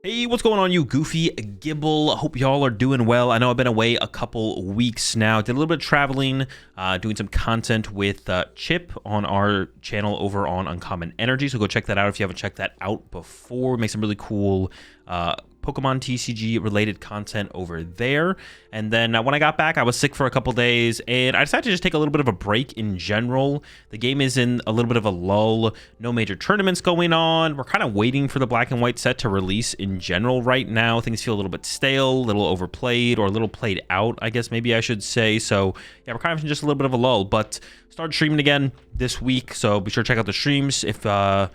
Hey, what's going on, you goofy gibble? Hope y'all are doing well. I know I've been away a couple weeks now. Did a little bit of traveling, doing some content with Chip on our channel over on Uncommon Energy. So go check that out if you haven't checked that out before. We make some really cool Pokemon TCG related content over there. And then when I got back, I was sick for a couple days and I decided to just take a little bit of a break in general. The game is in a little bit of a lull. No major tournaments going on. We're kind of waiting for the black and white set to release in general right now. Things feel a little bit stale, a little overplayed, or a little played out, I guess maybe I should say. So yeah, we're kind of in just a little bit of a lull, but started streaming again this week. So be sure to check out the streams if you're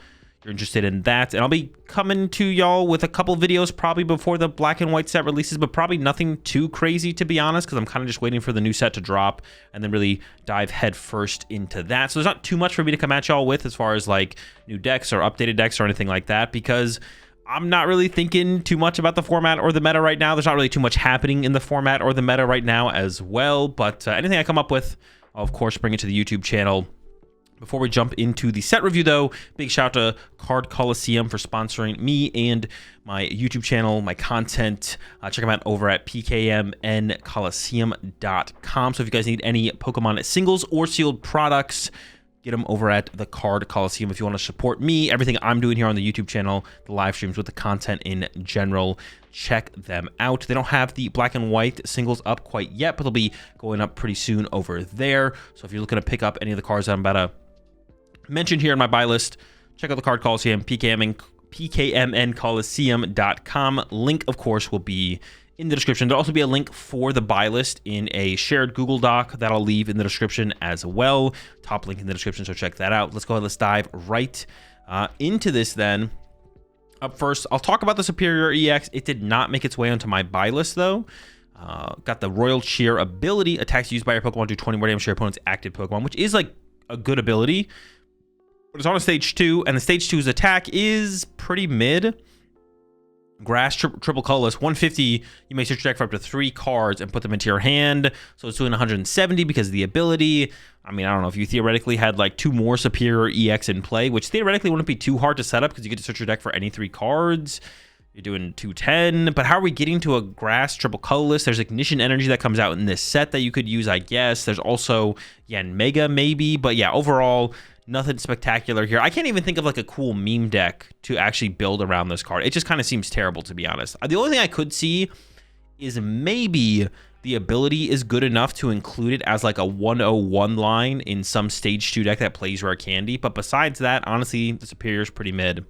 interested in that, and I'll be coming to y'all with a couple videos probably before the black and white set releases, but probably nothing too crazy, to be honest, because I'm kind of just waiting for the new set to drop and then really dive head first into that. So there's not too much for me to come at y'all with as far as like new decks or updated decks or anything like that, because I'm not really thinking too much about the format or the meta right now. There's not really too much happening in the format or the meta right now as well, but anything I come up with, I'll of course bring it to the YouTube channel. Before we jump into the set review, though, big shout out to Card Coliseum for sponsoring me and my YouTube channel, my content. Check them out over at pkmncoliseum.com. So if you guys need any Pokemon singles or sealed products, get them over at the Card Coliseum. If you want to support me, everything I'm doing here on the YouTube channel, the live streams with the content in general, check them out. They don't have the black and white singles up quite yet, but they'll be going up pretty soon over there. So if you're looking to pick up any of the cards that I'm about to mentioned here in my buy list, check out the Card Coliseum, pkmncoliseum.com. Link, of course, will be in the description. There'll also be a link for the buy list in a shared Google Doc that I'll leave in the description as well. Top link in the description, so check that out. Let's go ahead, let's dive right into this then. Up first, I'll talk about the Superior EX. It did not make its way onto my buy list, though. Got the Royal Cheer ability. Attacks used by your Pokemon do 20 more damage to your opponent's active Pokemon, which is like a good ability. But it's on a stage 2, and the stage 2's attack is pretty mid. Grass triple colorless 150. You may search your deck for up to 3 cards and put them into your hand. So it's doing 170 because of the ability. I mean, I don't know if you theoretically had like 2 more Superior EX in play, which theoretically wouldn't be too hard to set up because you get to search your deck for any 3 cards. You're doing 210, but how are we getting to a grass triple colorless? There's Ignition Energy that comes out in this set that you could use, I guess. There's also Mega maybe, but yeah, overall, nothing spectacular here. I can't even think of like a cool meme deck to actually build around this card. It just kind of seems terrible, to be honest. The only thing I could see is maybe the ability is good enough to include it as like a 101 line in some stage 2 deck that plays Rare Candy. But besides that, honestly, the Superior is pretty mid.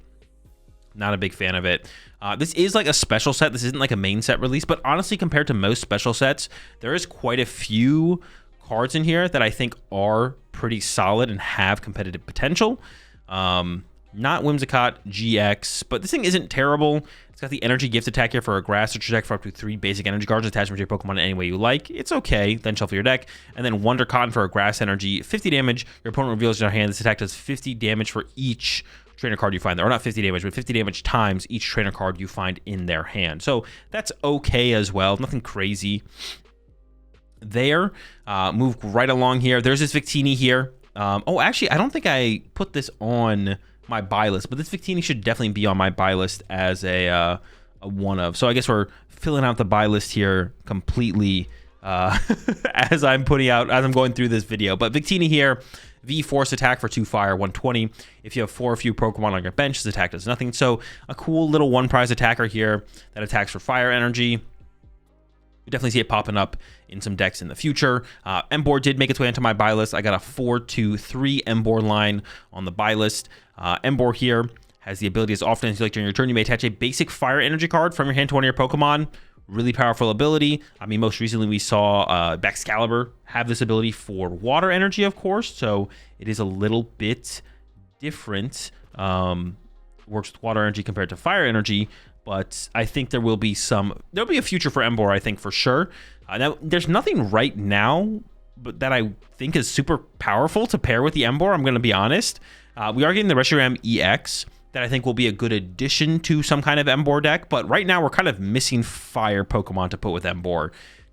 Not a big fan of it. This is like a special set. This isn't like a main set release, but honestly, compared to most special sets, there is quite a few cards in here that I think are pretty solid and have competitive potential. Not Whimsicott GX, but this thing isn't terrible. It's got the energy gift attack here for a grass search your deck for up to 3 basic energy cards attached to your Pokemon in any way you like. It's okay. Then shuffle your deck. And then Wonder Cotton for a grass energy, 50 damage. Your opponent reveals in their hand. This attack does 50 damage for each trainer card you find there, or not 50 damage, but 50 damage times each trainer card you find in their hand. So that's okay as well. Nothing crazy there. Move right along here. There's this Victini here. Oh, actually, I don't think I put this on my buy list, but this Victini should definitely be on my buy list as a one of. So I guess we're filling out the buy list here completely as I'm going through this video. But Victini here, V Force attack for 2 fire, 120. If you have 4 or few Pokemon on your bench, this attack does nothing. So a cool little 1 prize attacker here that attacks for fire energy. You definitely see it popping up in some decks in the future. Emboar did make its way into my buy list. I got a 4-2-3 Emboar line on the buy list. Emboar here has the ability as often as you like during your turn, you may attach a basic fire energy card from your hand to one of your Pokemon. Really powerful ability. I mean, most recently we saw Baxcalibur have this ability for water energy, of course. So it is a little bit different. Works with water energy compared to fire energy. But I think there'll be a future for Emboar, I think, for sure. Now, there's nothing right now but that I think is super powerful to pair with the Emboar, I'm going to be honest. We are getting the Reshiram EX that I think will be a good addition to some kind of Emboar deck, but right now we're kind of missing fire Pokemon to put with Emboar.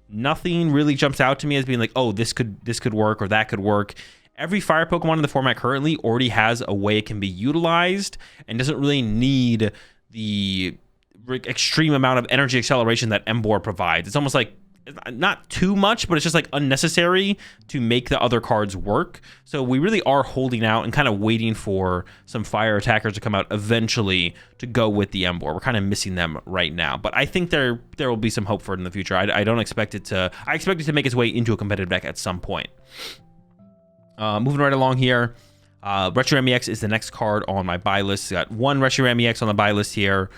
Nothing really jumps out to me as being like, oh, this could work or that could work. Every fire Pokemon in the format currently already has a way it can be utilized and doesn't really need the extreme amount of energy acceleration that Emboar provides. It's almost like not too much, but it's just like unnecessary to make the other cards work. So we really are holding out and kind of waiting for some fire attackers to come out eventually to go with the Emboar. We're kind of missing them right now, but I think there will be some hope for it in the future. I don't expect it to. I expect it to make its way into a competitive deck at some point. Moving right along here, Retrox EX is the next card on my buy list. Got one Retrox EX on the buy list here.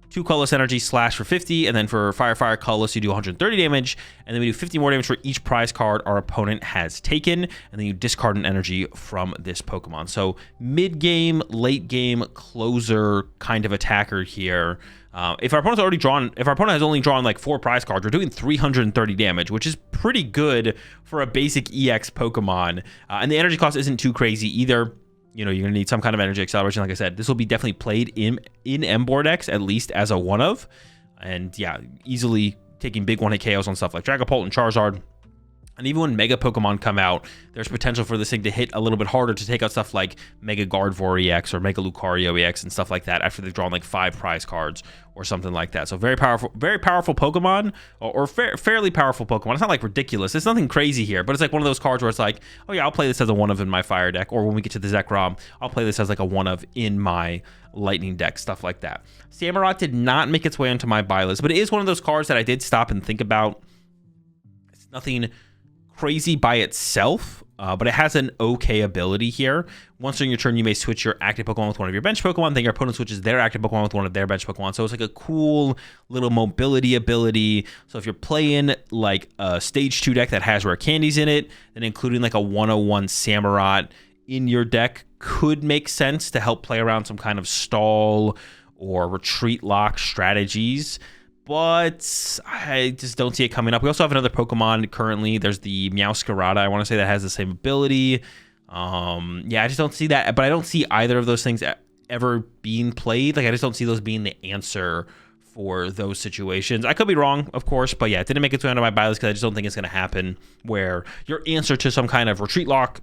2 colorless energy slash for 50, and then for fire colorless you do 130 damage, and then we do 50 more damage for each prize card our opponent has taken, and then you discard an energy from this Pokemon. So mid game, late game, closer kind of attacker here. If our opponent has only drawn like 4 prize cards, we're doing 330 damage, which is pretty good for a basic EX Pokemon, and the energy cost isn't too crazy either. You know, you're going to need some kind of energy acceleration. Like I said, this will be definitely played in Emboar decks, at least as a one of. And yeah, easily taking big one-hit KOs on stuff like Dragapult and Charizard. And even when Mega Pokemon come out, there's potential for this thing to hit a little bit harder to take out stuff like Mega Gardevoir EX or Mega Lucario EX and stuff like that after they've drawn like 5 prize cards or something like that. So very powerful Pokemon, or fairly powerful Pokemon. It's not like ridiculous. It's nothing crazy here, but it's like one of those cards where it's like, oh yeah, I'll play this as a one of in my fire deck, or when we get to the Zechrom, I'll play this as like a one of in my lightning deck, stuff like that. Samurro did not make its way onto my buy list, but it is one of those cards that I did stop and think about. It's nothing crazy by itself, but it has an okay ability here. Once during your turn, you may switch your active Pokemon with one of your bench Pokemon, then your opponent switches their active Pokemon with one of their bench Pokemon. So it's like a cool little mobility ability. So if you're playing like a stage 2 deck that has rare candies in it, then including like a 101 Samurro in your deck could make sense to help play around some kind of stall or retreat lock strategies. But I just don't see it coming up. We also have another Pokemon currently. There's the Meowscarada, I want to say, that has the same ability. Yeah, I just don't see that. But I don't see either of those things ever being played. Like, I just don't see those being the answer for those situations. I could be wrong, of course. But yeah, it didn't make its way onto my buy list because I just don't think it's going to happen where your answer to some kind of retreat lock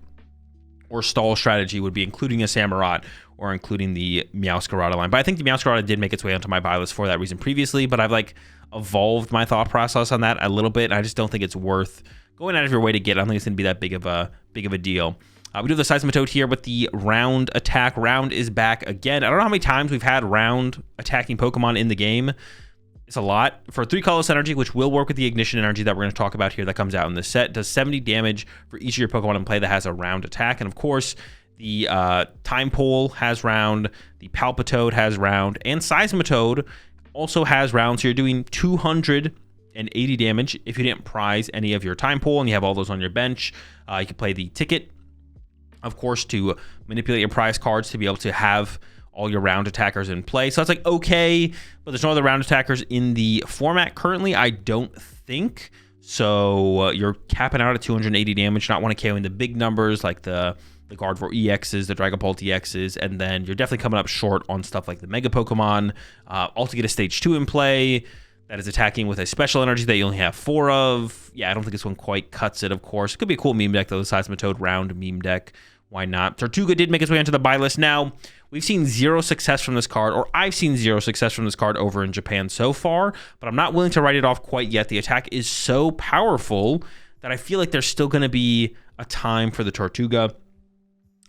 or stall strategy would be including a Samurro or including the Meowscarada line. But I think the Meowscarada did make its way onto my buy list for that reason previously, but I've like evolved my thought process on that a little bit. I just don't think it's worth going out of your way to get. I don't think it's going to be that big of a deal. We do the Seismatode here with the round attack. Round is back again. I don't know how many times we've had round attacking Pokemon in the game. It's a lot. For 3 colorless energy, which will work with the ignition energy that we're going to talk about here that comes out in this set, does 70 damage for each of your Pokemon in play that has a round attack. And of course, the Time Pole has round, the Palpitoad has round, and Seismatode also has round. So you're doing 280 damage if you didn't prize any of your Time Pole and you have all those on your bench. You can play the Ticket, of course, to manipulate your prize cards to be able to have all your round attackers in play. So it's like, okay, but there's no other round attackers in the format currently, I don't think. So you're capping out at 280 damage, not want to KO in the big numbers like the Gardevoir EXs, the Dragapult EXs, and then you're definitely coming up short on stuff like the Mega Pokemon. Also get a Stage 2 in play that is attacking with a special energy that you only have 4 of. Yeah, I don't think this one quite cuts it, of course. It could be a cool meme deck, though, the Seismatode round meme deck. Why not? Tortuga did make its way onto the buy list. Now, we've seen 0 success from this card, or I've seen 0 success from this card over in Japan so far, but I'm not willing to write it off quite yet. The attack is so powerful that I feel like there's still going to be a time for the Tortuga.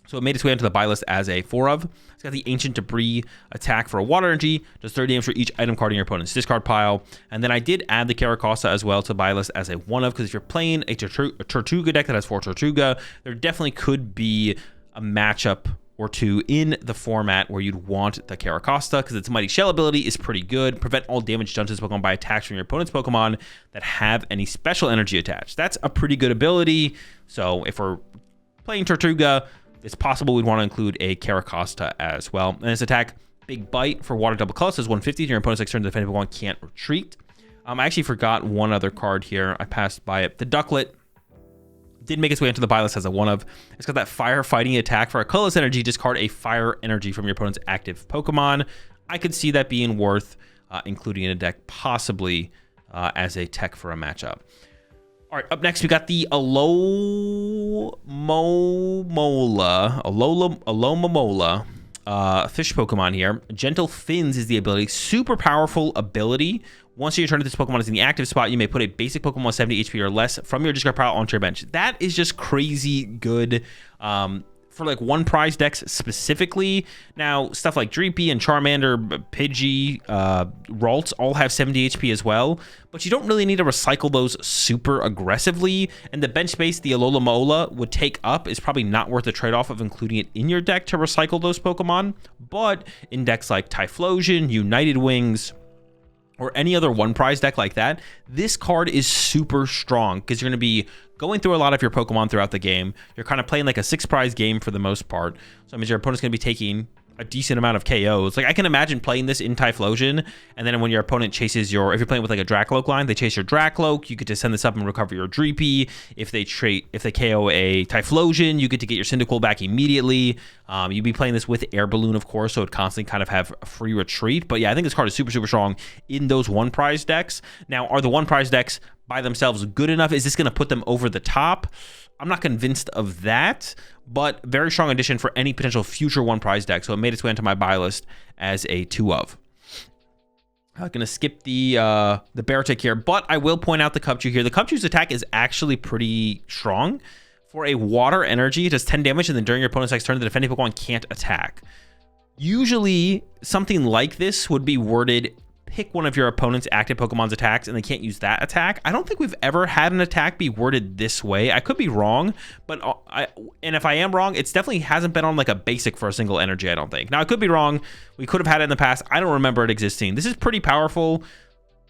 So it made its way onto the buy list as a 4 of. It's got the Ancient Debris attack for a water energy, does 30 damage for each item card in your opponent's discard pile. And then I did add the Caracosta as well to the buy list as a 1 of, because if you're playing a Tortuga deck that has 4 Tortuga, there definitely could be a matchup or 2 in the format where you'd want the Caracosta, because its Mighty Shell ability is pretty good. Prevent all damage done to this Pokemon by attacks from your opponent's Pokemon that have any special energy attached. That's a pretty good ability. So if we're playing Tortuga, it's possible we'd want to include a Caracosta as well. And this attack, Big Bite for Water Double Color, says 150. Your opponent's next turn, the defending Pokemon can't retreat. I actually forgot one other card here. I passed by it. The Ducklet did make its way into the buy list as a 1 of. It's got that Fire Fighting attack for a colorless energy. Discard a Fire Energy from your opponent's active Pokemon. I could see that being worth including in a deck, possibly as a tech for a matchup. All right, up next, we got the Alomomola fish Pokemon here. Gentle Fins is the ability. Super powerful ability. Once your turn, this Pokemon is in the active spot, you may put a basic Pokemon with 70 HP or less from your discard pile onto your bench. That is just crazy good for like one prize decks specifically. Now, stuff like Dreepy and Charmander, Pidgey, Ralts all have 70 HP as well, but you don't really need to recycle those super aggressively, and the bench space the Alola Mola would take up is probably not worth the trade-off of including it in your deck to recycle those Pokemon. But in decks like Typhlosion, United Wings, or any other one prize deck like that, this card is super strong because you're going to be going through a lot of your Pokemon throughout the game. You're kind of playing like a 6 prize game for the most part. So that means your opponent's going to be taking a decent amount of KOs. Like I can imagine playing this in Typhlosion, and then when your opponent chases your, if you're playing with like a Dracloak line, they chase your Dracloak, you get to send this up and recover your Dreepy. If they KO a Typhlosion, you get to get your Cyndaquil back immediately. You'd be playing this with Air Balloon, of course, so it constantly kind of have a free retreat. But yeah, I think this card is super, super strong in those one prize decks. Now, are the one prize decks by themselves good enough? Is this going to put them over the top? I'm not convinced of that, but very strong addition for any potential future one prize deck. So it made its way into my buy list as a 2 of. I'm going to skip the Beartic here, but I will point out the Cubchoo here. The Cubchoo's attack is actually pretty strong. For a water energy, it does 10 damage, and then during your opponent's next turn, the defending Pokemon can't attack. Usually, something like this would be worded, pick one of your opponent's active Pokemon's attacks, and they can't use that attack. I don't think we've ever had an attack be worded this way. I could be wrong, but and if I am wrong, it's definitely hasn't been on like a basic for a single energy, I don't think. Now, I could be wrong. We could have had it in the past. I don't remember it existing. This is pretty powerful.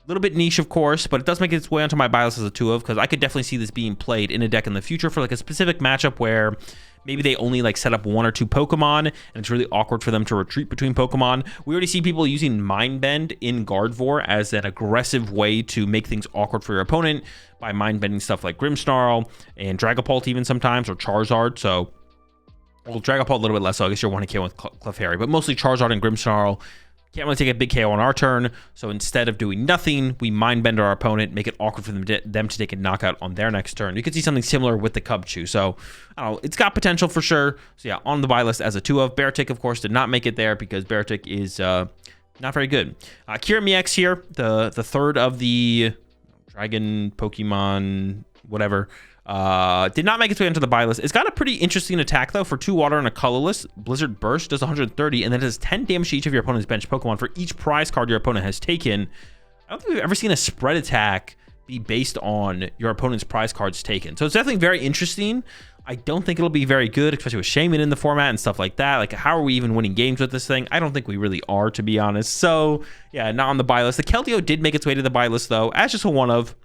A little bit niche, of course, but it does make its way onto my buy list as a 2 of, because I could definitely see this being played in a deck in the future for like a specific matchup where maybe they only like set up 1 or 2 Pokemon, and it's really awkward for them to retreat between Pokemon. We already see people using Mind Bend in Gardevoir as an aggressive way to make things awkward for your opponent by Mind Bending stuff like Grimmsnarl and Dragapult even sometimes, or Charizard. So, well, Dragapult a little bit less, so I guess you're 1-KO with Clefairy, but mostly Charizard and Grimmsnarl. Can't really take a big KO on our turn, so instead of doing nothing, we Mind Bend our opponent, make it awkward for them to take a knockout on their next turn. You could see something similar with the Cubchoo, so I don't know, it's got potential for sure. So yeah, on the buy list as a 2 of. Beartic, of course, did not make it there because Beartic is not very good. Kyurem EX here, the third of the Dragon Pokemon, whatever. Did not make its way into the buy list. It's got a pretty interesting attack, though. For 2 water and a colorless, Blizzard Burst does 130, and then it does 10 damage to each of your opponent's bench Pokemon for each prize card your opponent has taken. I don't think we've ever seen a spread attack be based on your opponent's prize cards taken. So it's definitely very interesting. I don't think it'll be very good, especially with Shaman in the format and stuff like that. Like, how are we even winning games with this thing? I don't think we really are, to be honest. So, yeah, not on the buy list. The Kelio did make its way to the buy list, though, as just a 1 of.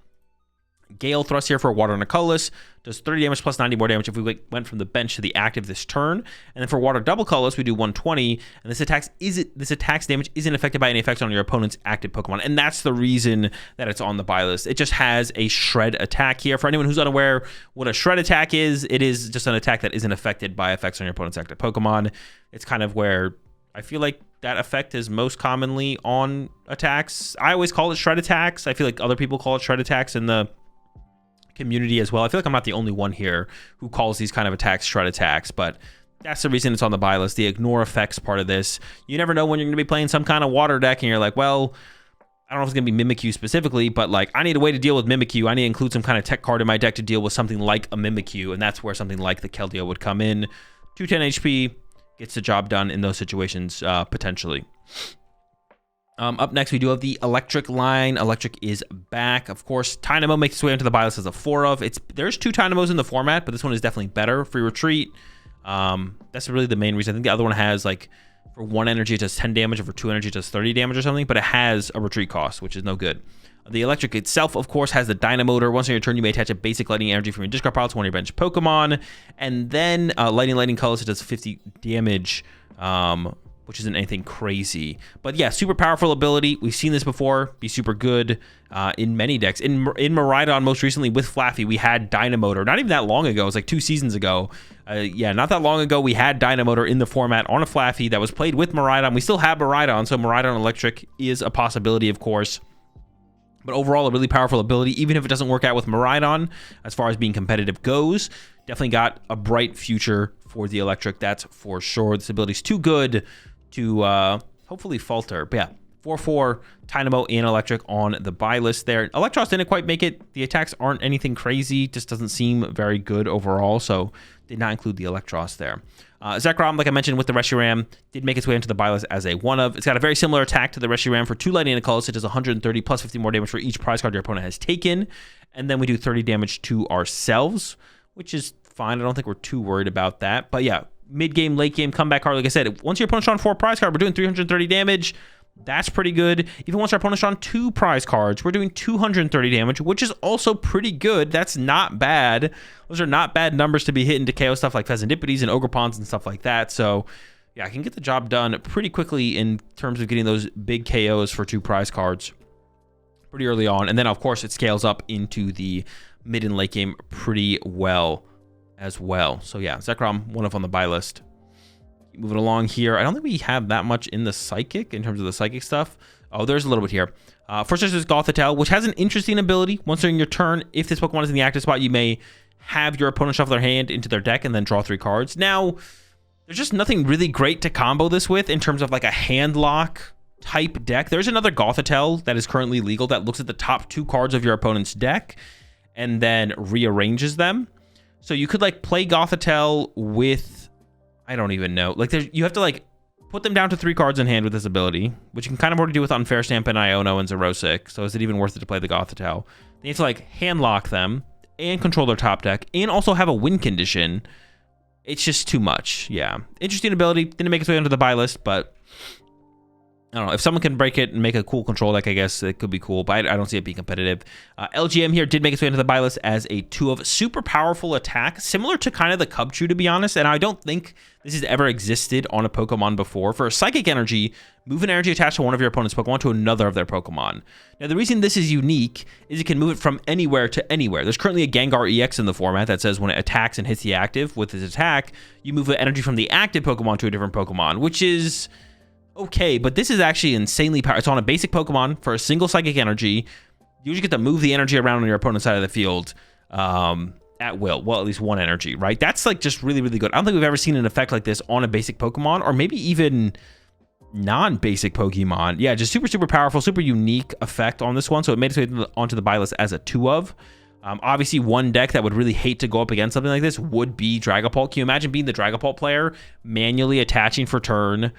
Gale Thrust here for water and a colorless does 30 damage plus 90 more damage if we went from the bench to the active this turn. And then for water double colorless, we do 120, and this attack's damage isn't affected by any effects on your opponent's active Pokemon, and that's the reason that it's on the buy list. It just has a shred attack here. For anyone who's unaware what a shred attack is, it is just an attack that isn't affected by effects on your opponent's active Pokemon. It's kind of where I feel like that effect is most commonly on attacks. I always call it shred attacks. I feel like other people call it shred attacks in the community as well. I feel like I'm not the only one here who calls these kind of attacks shred attacks, but that's the reason it's on the buy list. The ignore effects part of this. You never know when you're going to be playing some kind of water deck and you're like, well, I don't know if it's going to be Mimikyu specifically, but like I need a way to deal with Mimikyu. I need to include some kind of tech card in my deck to deal with something like a Mimikyu, and that's where something like the Keldeo would come in. 210 HP gets the job done in those situations potentially. Up next, we do have the Electric line. Electric is back. Of course, Tynamo makes its way into the buy list as a 4 of. There's 2 Tynamos in the format, but this one is definitely better. Free retreat. That's really the main reason. I think the other one has, like, for 1 energy, it does 10 damage, and for 2 energy, it does 30 damage or something, but it has a retreat cost, which is no good. The Electric itself, of course, has the Dynamotor. Once on your turn, you may attach a basic Lightning Energy from your discard pile to one of your bench Pokemon, and then Lightning Colors, it does 50 damage, which isn't anything crazy. But yeah, super powerful ability. We've seen this before be super good in many decks. In Miraidon, most recently with Flaffy, we had Dynamotor. Not even that long ago. It was like 2 seasons ago. Yeah, not that long ago, we had Dynamotor in the format on a Flaffy that was played with Miraidon. We still have Miraidon, so Miraidon Electric is a possibility, of course. But overall, a really powerful ability, even if it doesn't work out with Miraidon, as far as being competitive goes. Definitely got a bright future for the electric, that's for sure. This ability is too good to hopefully falter. But yeah, 4/4 Dynamo and electric on the buy list there. Electros didn't quite make it. The attacks aren't anything crazy, just doesn't seem very good overall, so did not include the Electros there. Zechrom, like I mentioned with the Reshiram, did make its way into the buy list as a one-of. It's got a very similar attack to the Reshiram for 2 lightning and a colorless. It does 130 plus 50 more damage for each prize card your opponent has taken, and then we do 30 damage to ourselves, which is fine. I don't think we're too worried about that. But yeah, mid-game, late-game comeback card, like I said, once your opponent's drawn 4 prize card, we're doing 330 damage. That's pretty good. Even once our opponent's drawn 2 prize cards, we're doing 230 damage, which is also pretty good. That's not bad. Those are not bad numbers to be hitting to KO stuff like Phesandipides and Ogreponds and stuff like that. So yeah, I can get the job done pretty quickly in terms of getting those big KOs for 2 prize cards pretty early on. And then of course it scales up into the mid and late game pretty well as well. So yeah, Zechrom, one of on the buy list. Moving along here, I don't think we have that much in the Psychic in terms of the Psychic stuff. Oh, there's a little bit here. First, there's this Gothel, which has an interesting ability. Once during your turn, if this Pokemon is in the active spot, you may have your opponent shuffle their hand into their deck and then draw 3 cards. Now, there's just nothing really great to combo this with in terms of like a hand lock type deck. There's another Gothel that is currently legal that looks at the top 2 cards of your opponent's deck and then rearranges them. So you could like play Gothel with, I don't even know. Like, you have to like put them down to 3 cards in hand with this ability, which you can kind of already do with Unfair Stamp and Iono and Zerosic. So is it even worth it to play the Gothel? Then you have to like hand lock them and control their top deck and also have a win condition. It's just too much. Yeah. Interesting ability. Didn't make its way onto the buy list, but I don't know. If someone can break it and make a cool control deck, I guess it could be cool, but I don't see it being competitive. LGM here did make its way into the buy list as a 2-of. Super powerful attack, similar to kind of the Cubchoo, to be honest, and I don't think this has ever existed on a Pokemon before. For a Psychic Energy, move an energy attached to one of your opponent's Pokemon to another of their Pokemon. Now, the reason this is unique is it can move it from anywhere to anywhere. There's currently a Gengar EX in the format that says when it attacks and hits the active with its attack, you move the energy from the active Pokemon to a different Pokemon, which is okay, but this is actually insanely powerful. It's on a basic Pokemon for a single Psychic Energy. You usually get to move the energy around on your opponent's side of the field at will. Well, at least one energy, right? That's like just really, really good. I don't think we've ever seen an effect like this on a basic Pokemon, or maybe even non-basic Pokemon. Yeah, just super, super powerful, super unique effect on this one. So it made its way onto the buy list as a 2-of. Obviously, one deck that would really hate to go up against something like this would be Dragapult. Can you imagine being the Dragapult player, manually attaching for turn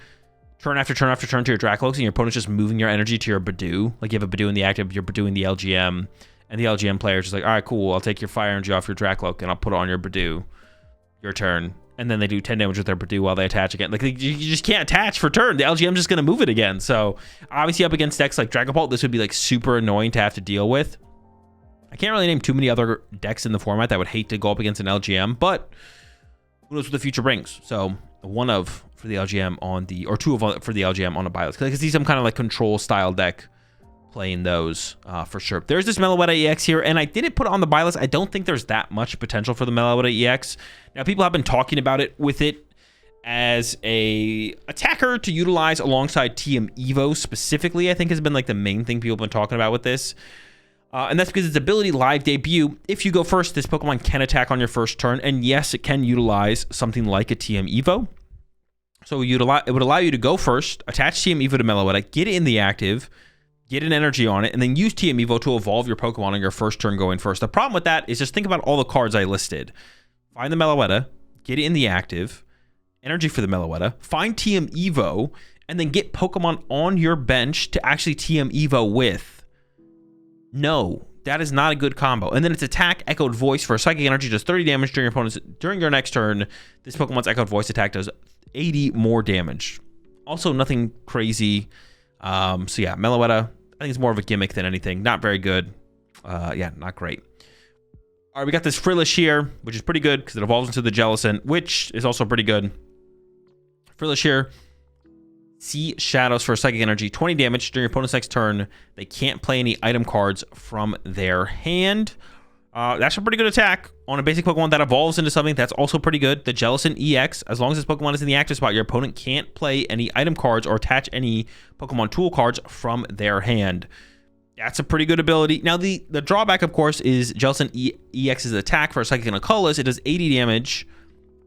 after turn after turn to your Dracolox, and your opponent's just moving your energy to your Badoo? Like, you have a Badoo in the active, you're Badoo in the LGM, and the LGM player is just like, all right, cool, I'll take your fire energy off your Dracolox and I'll put it on your Badoo. Your turn. And then they do 10 damage with their Badoo while they attach again. Like, you just can't attach for turn. The LGM's just going to move it again. So, obviously, up against decks like Dragapult, this would be, like, super annoying to have to deal with. I can't really name too many other decks in the format that would hate to go up against an LGM, but who knows what the future brings. So, 1-of for the LGM on the, or 2-of for the LGM on a buy list. Because I can see some kind of like control style deck playing those for sure. There's this Meloetta EX here, and I didn't put it on the buy list. I don't think there's that much potential for the Meloetta EX. Now, people have been talking about it with it as a attacker to utilize alongside TM Evo specifically, I think has been like the main thing people have been talking about with this. And that's because its ability live debut, if you go first, this Pokemon can attack on your first turn. And yes, it can utilize something like a TM Evo. So it would allow you to go first, attach TM Evo to Meloetta, get it in the active, get an energy on it, and then use TM Evo to evolve your Pokemon on your first turn going first. The problem with that is just think about all the cards I listed. Find the Meloetta, get it in the active, energy for the Meloetta, find TM Evo, and then get Pokemon on your bench to actually TM Evo with. No, that is not a good combo. And then its attack, Echoed Voice, for Psychic Energy does 30 damage during your next turn. This Pokemon's Echoed Voice attack does 80 more damage. Also, nothing crazy. So yeah, Meloetta, I think it's more of a gimmick than anything. Not very good. Yeah, not great. All right, we got this Frillish here, which is pretty good because it evolves into the Jellicent, which is also pretty good. Frillish here. Sea Shadows for Psychic Energy, 20 damage during your opponent's next turn. They can't play any item cards from their hand. That's a pretty good attack on a basic Pokemon that evolves into something that's also pretty good. The Jellicent EX, as long as this Pokemon is in the active spot, your opponent can't play any item cards or attach any Pokemon tool cards from their hand. That's a pretty good ability. Now, the drawback, of course, is Jellicent EX's attack for a Psychic and a Colorless. It does 80 damage,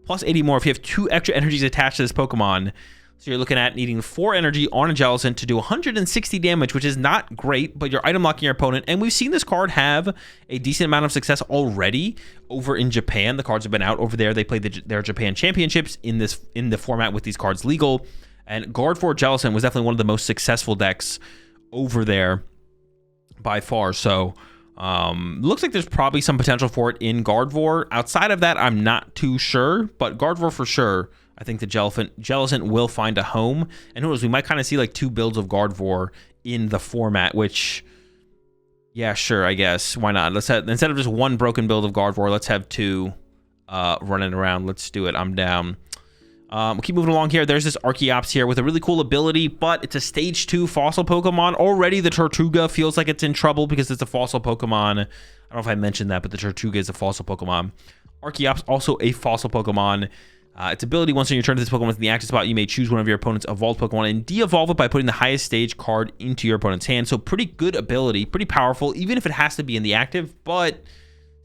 plus 80 more if you have 2 extra energies attached to this Pokemon. So you're looking at needing 4 energy on a Jellicent to do 160 damage, which is not great, but you're item locking your opponent. And we've seen this card have a decent amount of success already over in Japan. The cards have been out over there. They played their Japan Championships in the format with these cards legal. And Guard 4 Jellicent was definitely one of the most successful decks over there by far. So looks like there's probably some potential for it in Gardevoir. Outside of that, I'm not too sure, but Gardevoir for sure. I think the Jellicent will find a home. And who knows, we might kind of see like 2 builds of Gardevoir in the format, which, yeah, sure, I guess. Why not? Let's have, instead of just 1 broken build of Gardevoir, let's have 2 running around. Let's do it. I'm down. We'll keep moving along here. There's this Archeops here with a really cool ability, but it's a stage 2 fossil Pokemon. Already the Tortuga feels like it's in trouble because it's a fossil Pokemon. I don't know if I mentioned that, but the Tortuga is a fossil Pokemon. Archeops also a fossil Pokemon. Its ability, once on your turn to this Pokemon in the active spot, you may choose one of your opponent's evolved Pokemon and de-evolve it by putting the highest stage card into your opponent's hand. So pretty good ability, pretty powerful, even if it has to be in the active, but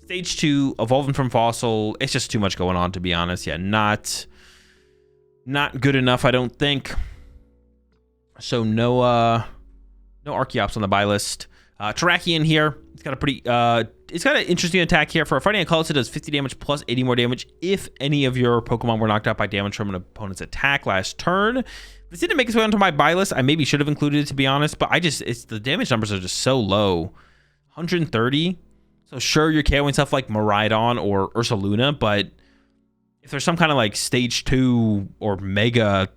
stage 2, evolving from fossil, it's just too much going on, to be honest. Yeah, not good enough, I don't think. So no Archeops on the buy list. Tarakan here. It's got a pretty it's got an interesting attack here. For a fighting a colorless, it does 50 damage plus 80 more damage if any of your Pokemon were knocked out by damage from an opponent's attack last turn. This didn't make its way onto my buy list. I maybe should have included it, to be honest, but the damage numbers are just so low. 130. So sure, you're KOing stuff like Miraidon or Ursaluna, but if there's some kind of like stage 2 or mega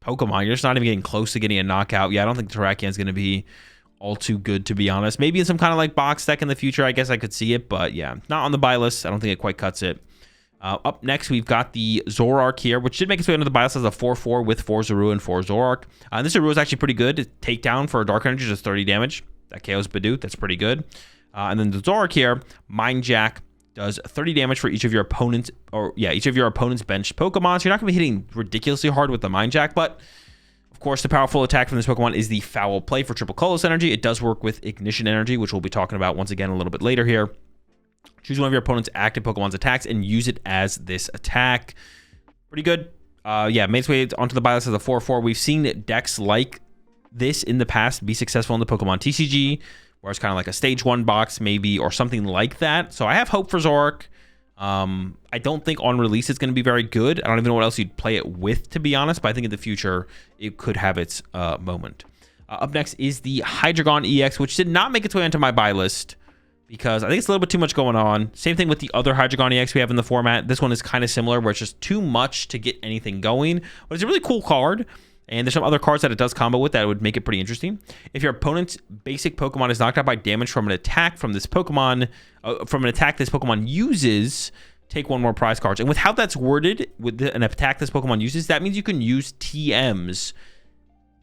Pokemon, you're just not even getting close to getting a knockout. Yeah, I don't think Tarakan's going to be all too good, to be honest. Maybe in some kind of like box deck in the future, I guess I could see it, but yeah, not on the buy list. I don't think it quite cuts it. Up next, we've got the Zoroarch here, which did make its way into the buy list as a 4/4 with 4 Zorua and 4 Zoroarch. This Zorua is actually pretty good. Takedown for a Dark Energy, just 30 damage. That KOs Bidoof. That's pretty good. And then the Zoroarch here, Mind Jack, does 30 damage for each of your opponents, each of your opponent's bench Pokemon. So you're not going to be hitting ridiculously hard with the Mind Jack, but of course, the powerful attack from this Pokemon is the Foul Play for triple colorless energy. It does work with Ignition Energy, which we'll be talking about once again a little bit later here. Choose one of your opponent's active Pokemon's attacks and use it as this attack. Pretty good. Yeah, made its way onto the buy list as a 4/4. We've seen decks like this in the past be successful in the Pokemon TCG, where it's kind of like a stage 1 box maybe, or something like that. So I have hope for Zoroarch. I don't think on release it's going to be very good. I don't even know what else you'd play it with, to be honest, but I think in the future it could have its moment. Up next is the Hydragon EX, which did not make its way onto my buy list because I think it's a little bit too much going on. Same thing with the other Hydragon EX we have in the format. This one is kind of similar, where it's just too much to get anything going, but it's a really cool card. And there's some other cards that it does combo with that would make it pretty interesting. If your opponent's basic Pokemon is knocked out by damage from an attack from this Pokemon, from an attack this Pokemon uses, take 1 more prize card. And with how that's worded, with an attack this Pokemon uses, that means you can use TMs,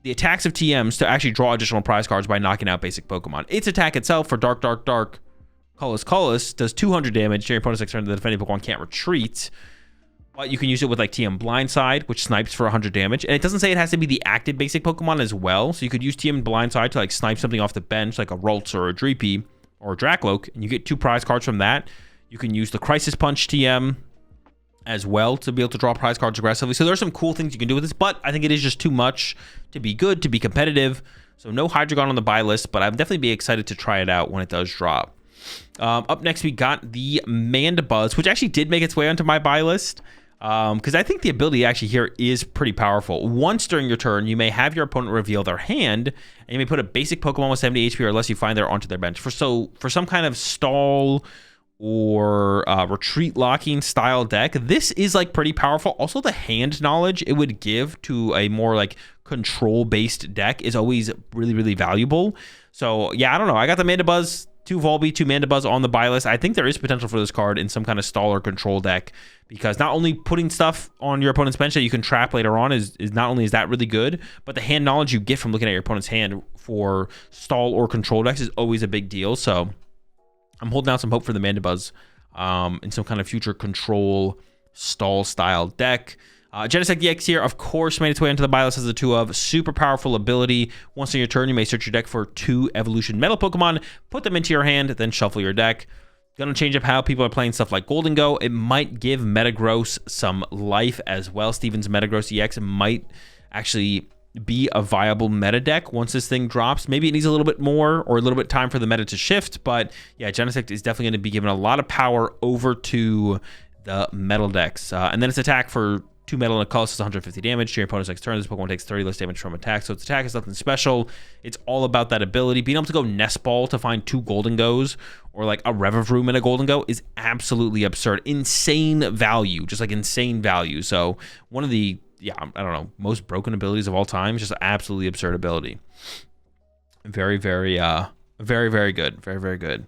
the attacks of TMs, to actually draw additional prize cards by knocking out basic Pokemon. Its attack itself for Dark, Colorless does 200 damage. Your opponent's next turn, the defending Pokemon can't retreat. But you can use it with like TM Blindside, which snipes for 100 damage. And it doesn't say it has to be the active basic Pokemon as well. So you could use TM Blindside to like snipe something off the bench, like a Ralts or a Dreepy or a Dracloak, and you get 2 prize cards from that. You can use the Crisis Punch TM as well to be able to draw prize cards aggressively. So there's some cool things you can do with this, but I think it is just too much to be good, to be competitive. So no Hydragon on the buy list, but I'd definitely be excited to try it out when it does drop. Up next, we got the Mandab Buzz, which actually did make its way onto my buy list. Because I think the ability actually here is pretty powerful. Once during your turn, you may have your opponent reveal their hand, and you may put a basic Pokemon with 70 HP or less you find there onto their bench. For some kind of stall or retreat locking style deck, this is like pretty powerful. Also, the hand knowledge it would give to a more like control based deck is always really, really valuable. So yeah, I don't know. I got the Mandab Buzz, 2 Volbeat, 2 Mandab Buzz on the buy list. I think there is potential for this card in some kind of stall or control deck, because not only putting stuff on your opponent's bench that you can trap later on is not only is that really good, but the hand knowledge you get from looking at your opponent's hand for stall or control decks is always a big deal. So I'm holding out some hope for the Mandab Buzz in some kind of future control stall style deck. Genex EX here, of course, made its way into the buy list as a 2 of. Super powerful ability. Once on your turn, you may search your deck for 2 evolution metal Pokemon, put them into your hand, then shuffle your deck. Gonna change up how people are playing stuff like Golden Go. It might give Metagross some life as well. Steven's Metagross EX might actually be a viable meta deck once this thing drops. Maybe it needs a little bit more or a little bit time for the meta to shift, but yeah, Genex is definitely going to be given a lot of power over to the metal decks. And then its attack for 2 metal and a colorless is 150 damage to your opponent's next turn. This Pokemon takes 30 less damage from attack, so its attack is nothing special. It's all about that ability. Being able to go Nest Ball to find 2 Golden Goes or like a Revavroom and a Golden Go is absolutely absurd. Insane value, just like insane value. So one of the, yeah, I don't know, most broken abilities of all time. It's just an absolutely absurd ability. Very, very, very good. Very, very good.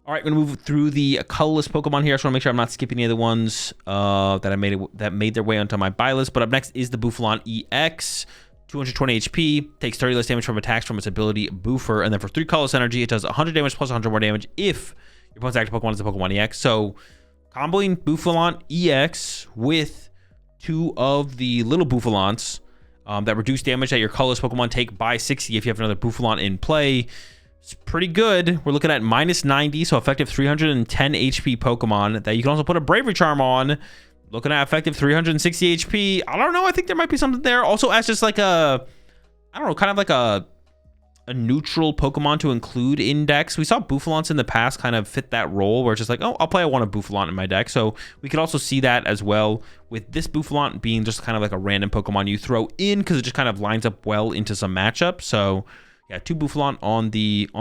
All right, I'm gonna move through the colorless Pokemon here. I just want to make sure I'm not skipping any of the ones that made their way onto my buy list. But up next is the Bofalant EX, 220 HP, takes 30 less damage from attacks from its ability Boofer, and then for 3 colorless energy, it does 100 damage plus 100 more damage if your opponent's active Pokemon is the Pokemon EX. So comboing Bofalant EX with 2 of the little Bofalants that reduce damage that your colorless Pokemon take by 60 if you have another Bofalant in play. It's pretty good. We're looking at minus 90, so effective 310 HP Pokemon that you can also put a Bravery Charm on. Looking at effective 360 HP. I don't know. I think there might be something there. Also, as just like a, I don't know, kind of like a neutral Pokemon to include in decks. We saw Bofalants in the past kind of fit that role where it's just like, oh, I'll play one of Bofalant in my deck. So we could also see that as well with this Bofalant being just kind of like a random Pokemon you throw in because it just kind of lines up well into some matchups. So yeah, 2 Bofalant on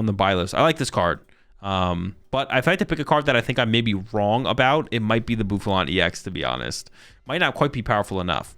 the buy list. I like this card. But if I had to pick a card that I think I may be wrong about, it might be the Bofalant EX, to be honest. Might not quite be powerful enough.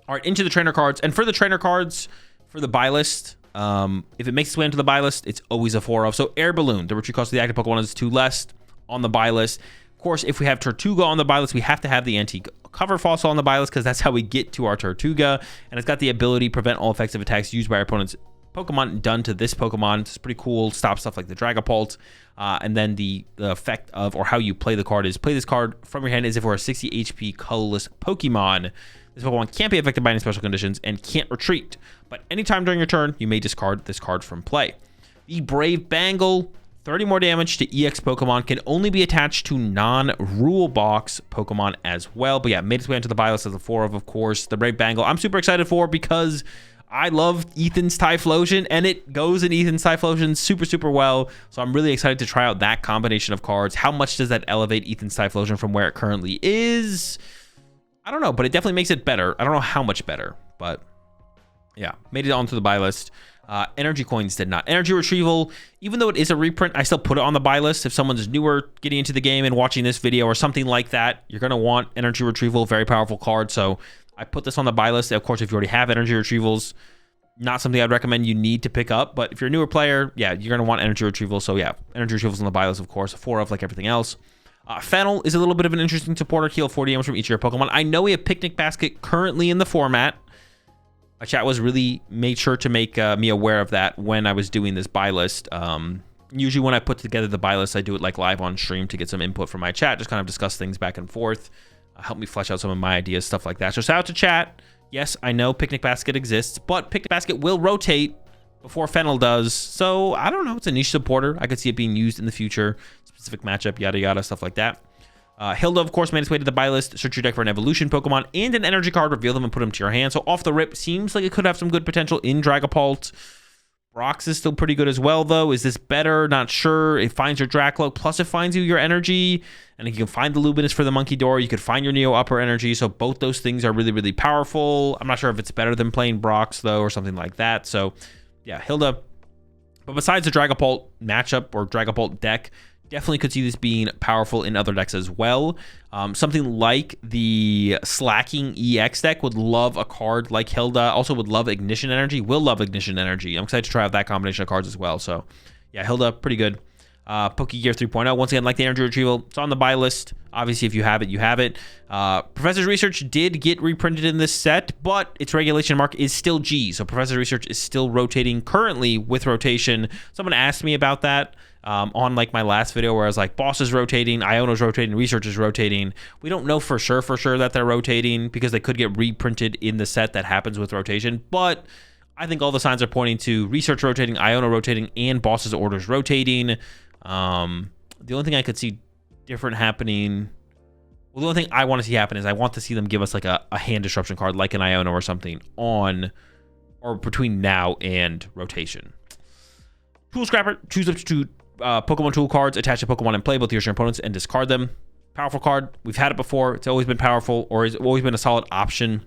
All right, into the trainer cards. And for the trainer cards, for the buy list, if it makes its way into the buy list, it's always a 4 of. So Air Balloon, the retreat cost of the active Pokemon is 2 less on the buy list. Of course, if we have Tortuga on the buy list, we have to have the antique cover fossil on the buy list because that's how we get to our Tortuga. And it's got the ability to prevent all effective attacks used by our opponent's Pokemon done to this Pokemon. It's pretty cool. Stop stuff like the Dragapult. And then the effect of, or how you play the card is play this card from your hand as if it were a 60 HP colorless Pokemon. This Pokemon can't be affected by any special conditions and can't retreat. But anytime during your turn, you may discard this card from play. The Brave Bangle, 30 more damage to EX Pokemon, can only be attached to non-rule box Pokemon as well. But yeah, made its way into the buy list as a 4 of course. The Brave Bangle, I'm super excited for because I love Ethan's Typhlosion, and it goes in Ethan's Typhlosion super, super well. So I'm really excited to try out that combination of cards. How much does that elevate Ethan's Typhlosion from where it currently is? I don't know, but it definitely makes it better. I don't know how much better, but yeah, made it onto the buy list. Energy coins did not. Energy retrieval, even though it is a reprint, I still put it on the buy list. If someone's newer getting into the game and watching this video or something like that, you're going to want energy retrieval, very powerful card. So I put this on the buy list. Of course, if you already have energy retrievals, not something I'd recommend you need to pick up. But if you're a newer player, yeah, you're going to want energy retrieval. So yeah, energy retrievals on the buy list, of course, a 4 of like everything else. Fennel is a little bit of an interesting supporter. Heal 40 damage from each of your Pokemon. I know we have Picnic Basket currently in the format. My chat was really made sure to make me aware of that when I was doing this buy list. Usually when I put together the buy list, I do it like live on stream to get some input from my chat, just kind of discuss things back and forth, help me flesh out some of my ideas, stuff like that. So shout out to chat. Yes, I know Picnic Basket exists, but Picnic Basket will rotate before Fennel does. So I don't know. It's a niche supporter. I could see it being used in the future. Specific matchup, yada, yada, stuff like that. Hilda, of course, made its way to the buy list. Search your deck for an evolution Pokemon and an energy card. Reveal them and put them to your hand. So off the rip, seems like it could have some good potential in Dragapult. Brox is still pretty good as well, though. Is this better? Not sure. It finds your Dracloak, plus it finds you your energy. And you can find the Luminous for the Monkey Door. You could find your Neo Upper Energy. So both those things are really, really powerful. I'm not sure if it's better than playing Brox, though, or something like that. So, yeah, Hilda. But besides the Dragapult matchup or Dragapult deck, definitely could see this being powerful in other decks as well. Something like the Slacking EX deck would love a card like Hilda. Also would love Ignition Energy. Will love Ignition Energy. I'm excited to try out that combination of cards as well. So, yeah, Hilda, pretty good. Pokegear 3.0. Once again, like the energy retrieval, it's on the buy list. Obviously, if you have it, you have it. Professor's Research did get reprinted in this set, but its regulation mark is still G. So Professor's Research is still rotating currently with rotation. Someone asked me about that on like my last video where I was like, Boss is rotating, Iono's rotating, Research is rotating. We don't know for sure that they're rotating because they could get reprinted in the set that happens with rotation, but I think all the signs are pointing to Research rotating, Iono rotating, and Boss's orders rotating. The only thing I could see different happening, well, the only thing I want to see happen is I want to see them give us like a hand disruption card like an Iono or something on or between now and rotation. Tool Scrapper, choose up to 2 Pokemon tool cards, attach a Pokemon in play, both your opponents, and discard them. Powerful card. We've had it before. It's always been powerful, or it's always been a solid option.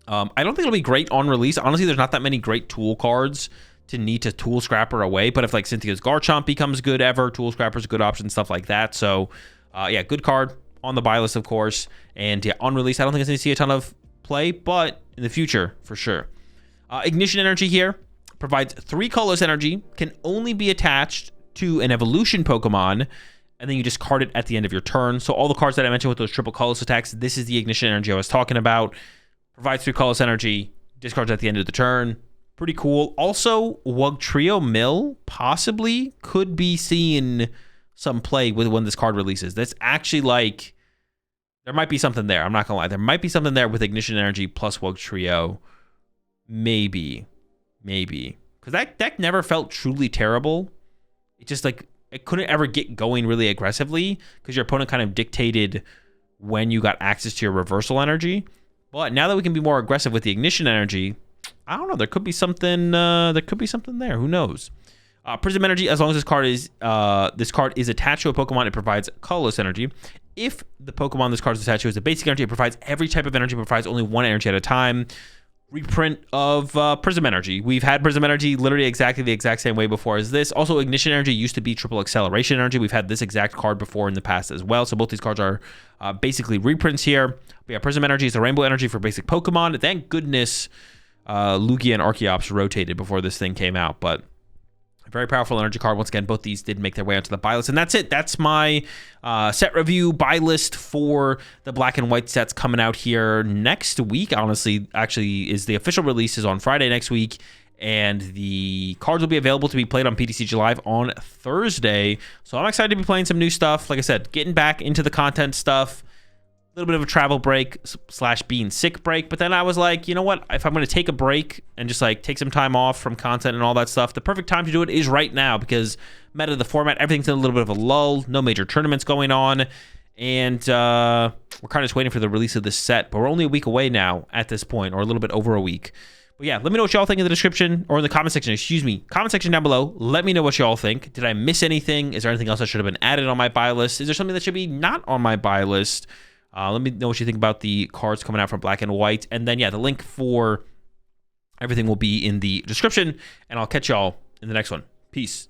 I don't think it'll be great on release. Honestly, there's not that many great tool cards to need to Tool Scrapper away. But if like Cynthia's Garchomp becomes good ever, Tool Scrapper's a good option, stuff like that. So yeah, good card on the buy list, of course. And yeah, on release, I don't think it's going to see a ton of play, but in the future, for sure. Ignition Energy here provides 3 colorless energy, can only be attached to an evolution Pokemon, and then you discard it at the end of your turn. So all the cards that I mentioned with those triple colorless attacks, this is the Ignition Energy I was talking about. Provides 3 colorless energy, discards at the end of the turn. Pretty cool. Also, Wugtrio Mill possibly could be seeing some play with when this card releases. That's actually like, there might be something there. I'm not gonna lie. There might be something there with Ignition Energy plus Wugtrio. Maybe. Because that deck never felt truly terrible. It just like, it couldn't ever get going really aggressively because your opponent kind of dictated when you got access to your reversal energy. But now that we can be more aggressive with the Ignition Energy, I don't know. There could be something. There. Who knows? Prism Energy. As long as this card is attached to a Pokemon, it provides colorless energy. If the Pokemon this card is attached to is a basic energy, it provides every type of energy. It provides only 1 energy at a time. Reprint of Prism Energy. We've had Prism Energy literally exactly the exact same way before as this. Also, Ignition Energy used to be Triple Acceleration Energy. We've had this exact card before in the past as well. So both these cards are basically reprints here. But yeah, Prism Energy is the Rainbow Energy for basic Pokemon. Thank goodness Lugia and Archeops rotated before this thing came out. But a very powerful energy card. Once again, both these did make their way onto the buy list. And that's it. That's my set review buy list for the black and white sets coming out here next week. Honestly, actually, is the official release is on Friday next week. And the cards will be available to be played on PTCG Live on Thursday. So I'm excited to be playing some new stuff. Like I said, getting back into the content stuff. A little bit of a travel break / being sick break, but then I was like, you know what, if I'm going to take a break and just like take some time off from content and all that stuff, the perfect time to do it is right now because meta, the format, everything's in a little bit of a lull, no major tournaments going on, and we're kind of just waiting for the release of this set, but we're only a week away now at this point, or a little bit over a week. But yeah, let me know what y'all think in the description, or in the comment section, comment section down below. Let me know what y'all think. Did I miss anything? Is there anything else that should have been added on my buy list? Is there something that should be not on my buy list? Let me know what you think about the cards coming out from black and white. And then, yeah, the link for everything will be in the description. And I'll catch y'all in the next one. Peace.